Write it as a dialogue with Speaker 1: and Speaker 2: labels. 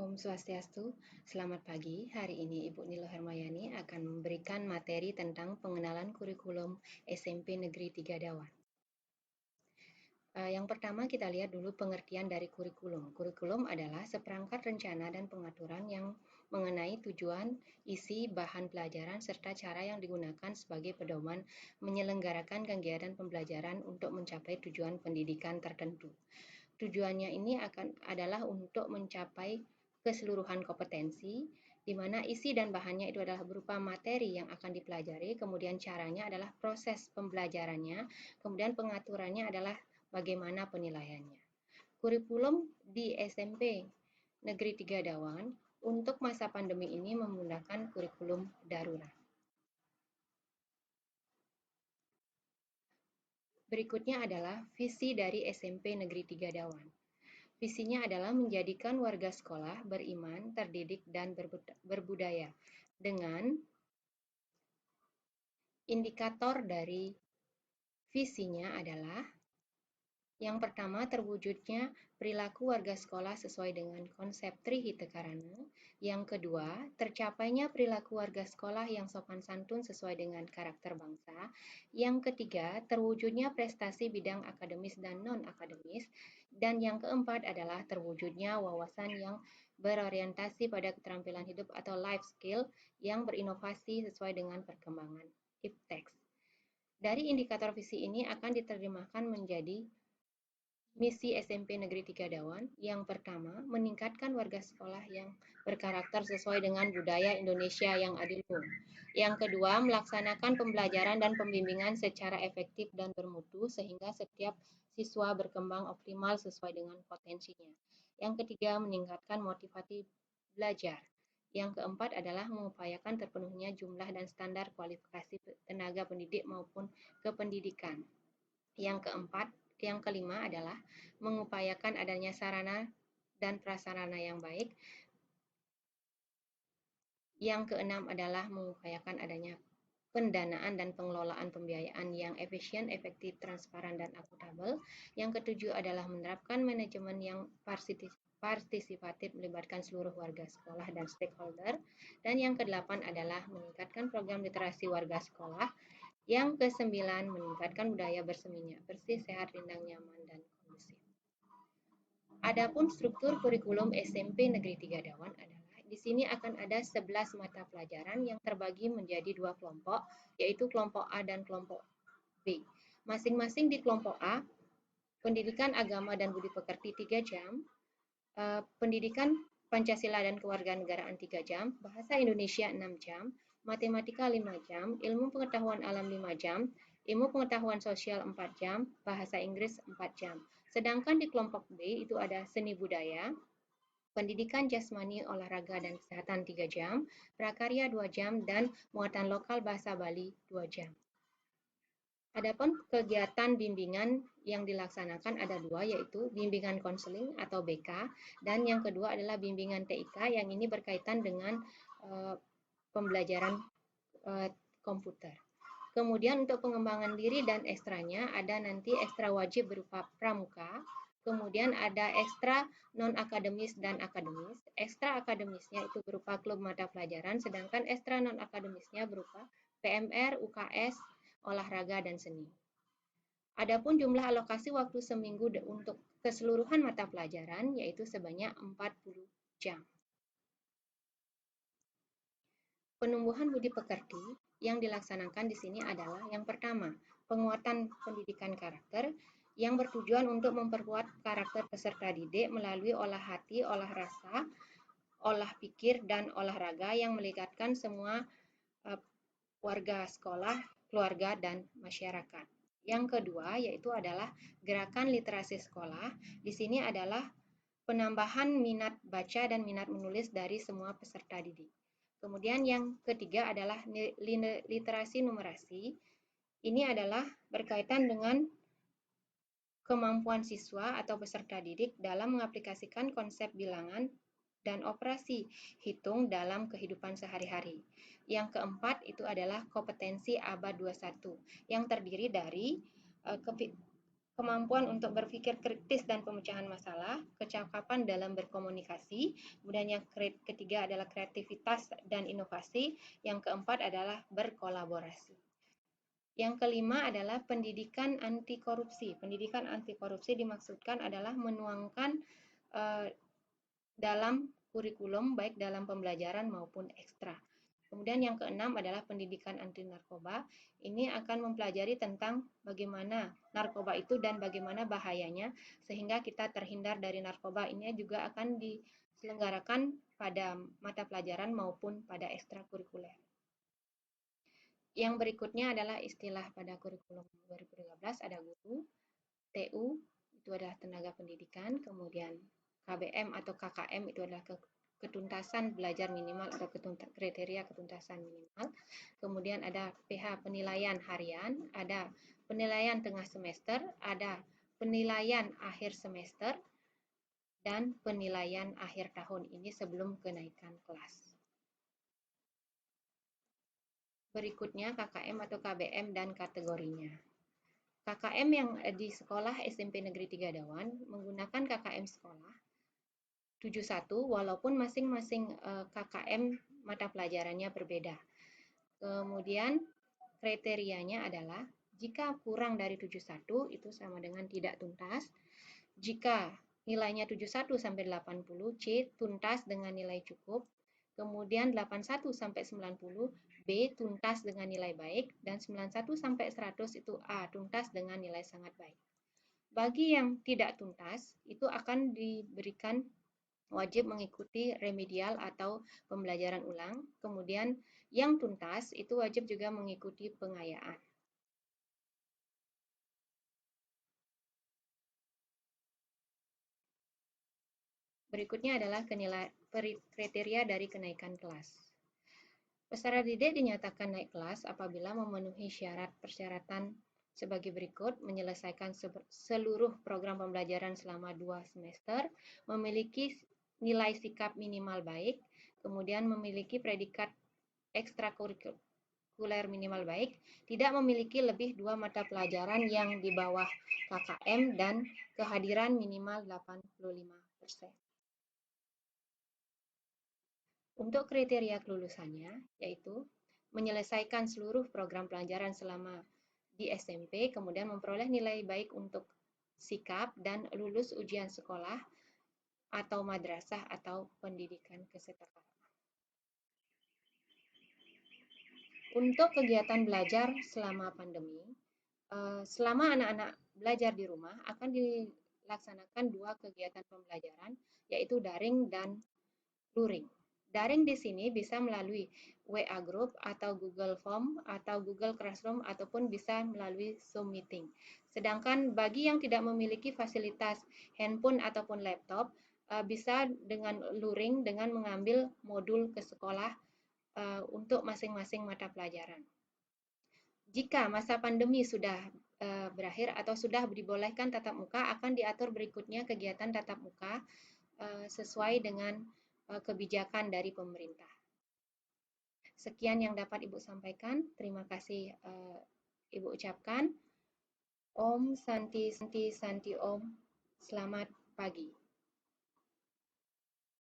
Speaker 1: Om Swastiastu, selamat pagi. Hari ini Ibu Nilo Hermayani akan memberikan materi tentang pengenalan kurikulum SMP Negeri 3 Dawan. Yang pertama kita lihat dulu pengertian dari kurikulum. Kurikulum adalah seperangkat rencana dan pengaturan yang mengenai tujuan, isi, bahan pelajaran, serta cara yang digunakan sebagai pedoman menyelenggarakan kegiatan pembelajaran untuk mencapai tujuan pendidikan tertentu. Tujuannya ini adalah untuk mencapai keseluruhan kompetensi, di mana isi dan bahannya itu adalah berupa materi yang akan dipelajari, kemudian caranya adalah proses pembelajarannya, kemudian pengaturannya adalah bagaimana penilaiannya. Kurikulum di SMP Negeri 3 Dawan untuk masa pandemi ini menggunakan kurikulum darurat. Berikutnya adalah visi dari SMP Negeri 3 Dawan. Visinya adalah menjadikan warga sekolah beriman, terdidik, dan berbudaya dengan indikator dari visinya adalah yang pertama, terwujudnya perilaku warga sekolah sesuai dengan konsep Trihita Karana. Yang kedua, tercapainya perilaku warga sekolah yang sopan santun sesuai dengan karakter bangsa. Yang ketiga, terwujudnya prestasi bidang akademis dan non-akademis. Dan yang keempat adalah terwujudnya wawasan yang berorientasi pada keterampilan hidup atau life skill yang berinovasi sesuai dengan perkembangan iptek. Dari indikator visi ini akan diterjemahkan menjadi misi SMP Negeri 3 Dawan. Yang pertama, meningkatkan warga sekolah yang berkarakter sesuai dengan budaya Indonesia yang adil. Yang kedua, melaksanakan pembelajaran dan pembimbingan secara efektif dan bermutu sehingga setiap siswa berkembang optimal sesuai dengan potensinya. Yang ketiga, meningkatkan motivasi belajar. Yang keempat adalah mengupayakan terpenuhnya jumlah dan standar kualifikasi tenaga pendidik maupun kependidikan. Yang kelima adalah mengupayakan adanya sarana dan prasarana yang baik. Yang keenam adalah mengupayakan adanya pendanaan dan pengelolaan pembiayaan yang efisien, efektif, transparan, dan akuntabel. Yang ketujuh adalah menerapkan manajemen yang partisipatif melibatkan seluruh warga sekolah dan stakeholder. Dan yang kedelapan adalah meningkatkan program literasi warga sekolah. Yang kesembilan, meningkatkan budaya berseminya, bersih, sehat, rindang, nyaman, dan kondusif. Adapun struktur kurikulum SMP Negeri 3 Dawan adalah di sini akan ada 11 mata pelajaran yang terbagi menjadi dua kelompok, yaitu kelompok A dan kelompok B. Masing-masing di kelompok A, pendidikan agama dan budi pekerti 3 jam, pendidikan Pancasila dan kewarganegaraan 3 jam, bahasa Indonesia 6 jam, matematika 5 jam, ilmu pengetahuan alam 5 jam, ilmu pengetahuan sosial 4 jam, bahasa Inggris 4 jam. Sedangkan di kelompok B itu ada seni budaya, pendidikan jasmani, olahraga, dan kesehatan 3 jam, prakarya 2 jam, dan muatan lokal bahasa Bali 2 jam. Adapun kegiatan bimbingan yang dilaksanakan ada dua, yaitu bimbingan konseling atau BK, dan yang kedua adalah bimbingan TIK yang ini berkaitan dengan pembelajaran komputer. Kemudian untuk pengembangan diri dan ekstranya ada nanti ekstra wajib berupa pramuka, kemudian ada ekstra non-akademis dan akademis. Ekstra akademisnya itu berupa klub mata pelajaran, sedangkan ekstra non-akademisnya berupa PMR, UKS, olahraga, dan seni. Adapun jumlah alokasi waktu seminggu untuk keseluruhan mata pelajaran yaitu sebanyak 40 jam. Penumbuhan budi pekerti yang dilaksanakan di sini adalah yang pertama, penguatan pendidikan karakter yang bertujuan untuk memperkuat karakter peserta didik melalui olah hati, olah rasa, olah pikir, dan olahraga yang melibatkan semua warga sekolah, keluarga, dan masyarakat. Yang kedua yaitu adalah gerakan literasi sekolah. Di sini adalah penambahan minat baca dan minat menulis dari semua peserta didik. Kemudian yang ketiga adalah literasi numerasi. Ini adalah berkaitan dengan kemampuan siswa atau peserta didik dalam mengaplikasikan konsep bilangan dan operasi hitung dalam kehidupan sehari-hari. Yang keempat itu adalah kompetensi abad 21 yang terdiri dari kemampuan untuk berpikir kritis dan pemecahan masalah, kecakapan dalam berkomunikasi, kemudian yang ketiga adalah kreativitas dan inovasi, yang keempat adalah berkolaborasi. Yang kelima adalah pendidikan anti korupsi. Pendidikan anti korupsi dimaksudkan adalah menuangkan dalam kurikulum baik dalam pembelajaran maupun ekstra. Kemudian yang keenam adalah pendidikan anti narkoba. Ini akan mempelajari tentang bagaimana narkoba itu dan bagaimana bahayanya sehingga kita terhindar dari narkoba. Ini juga akan diselenggarakan pada mata pelajaran maupun pada ekstrakurikuler. Yang berikutnya adalah istilah pada kurikulum 2013 ada guru, TU itu adalah tenaga pendidikan, kemudian KBM atau KKM itu adalah ketuntasan belajar minimal atau kriteria ketuntasan minimal. Kemudian ada PH penilaian harian, ada penilaian tengah semester, ada penilaian akhir semester, dan penilaian akhir tahun ini sebelum kenaikan kelas. Berikutnya KKM atau KBM dan kategorinya. KKM yang di sekolah SMP Negeri 3 Dawan menggunakan KKM sekolah 71 walaupun masing-masing KKM mata pelajarannya berbeda. Kemudian kriterianya adalah jika kurang dari 71 itu sama dengan tidak tuntas. Jika nilainya 71 sampai 80 C tuntas dengan nilai cukup. Kemudian 81 sampai 90 B tuntas dengan nilai baik dan 91 sampai 100 itu A tuntas dengan nilai sangat baik. Bagi yang tidak tuntas itu akan diberikan wajib mengikuti remedial atau pembelajaran ulang. Kemudian yang tuntas itu wajib juga mengikuti pengayaan. Berikutnya adalah kriteria dari kenaikan kelas. Peserta didik dinyatakan naik kelas apabila memenuhi persyaratan sebagai berikut: menyelesaikan seluruh program pembelajaran selama 2 semester, memiliki nilai sikap minimal baik, kemudian memiliki predikat ekstrakurikuler minimal baik, tidak memiliki lebih 2 mata pelajaran yang di bawah KKM, dan kehadiran minimal 85%. Untuk kriteria kelulusannya, yaitu menyelesaikan seluruh program pelajaran selama di SMP, kemudian memperoleh nilai baik untuk sikap, dan lulus ujian sekolah atau madrasah atau pendidikan kesetaraan. Untuk kegiatan belajar selama pandemi, selama anak-anak belajar di rumah akan dilaksanakan 2 kegiatan pembelajaran, yaitu daring dan luring. Daring di sini bisa melalui WA Group atau Google Form atau Google Classroom ataupun bisa melalui Zoom Meeting. Sedangkan bagi yang tidak memiliki fasilitas handphone ataupun laptop, bisa dengan luring dengan mengambil modul ke sekolah untuk masing-masing mata pelajaran. Jika masa pandemi sudah berakhir atau sudah dibolehkan tatap muka, akan diatur berikutnya kegiatan tatap muka sesuai dengan kebijakan dari pemerintah. Sekian yang dapat Ibu sampaikan. Terima kasih Ibu ucapkan. Om Santi Santi Santi Om. Selamat pagi.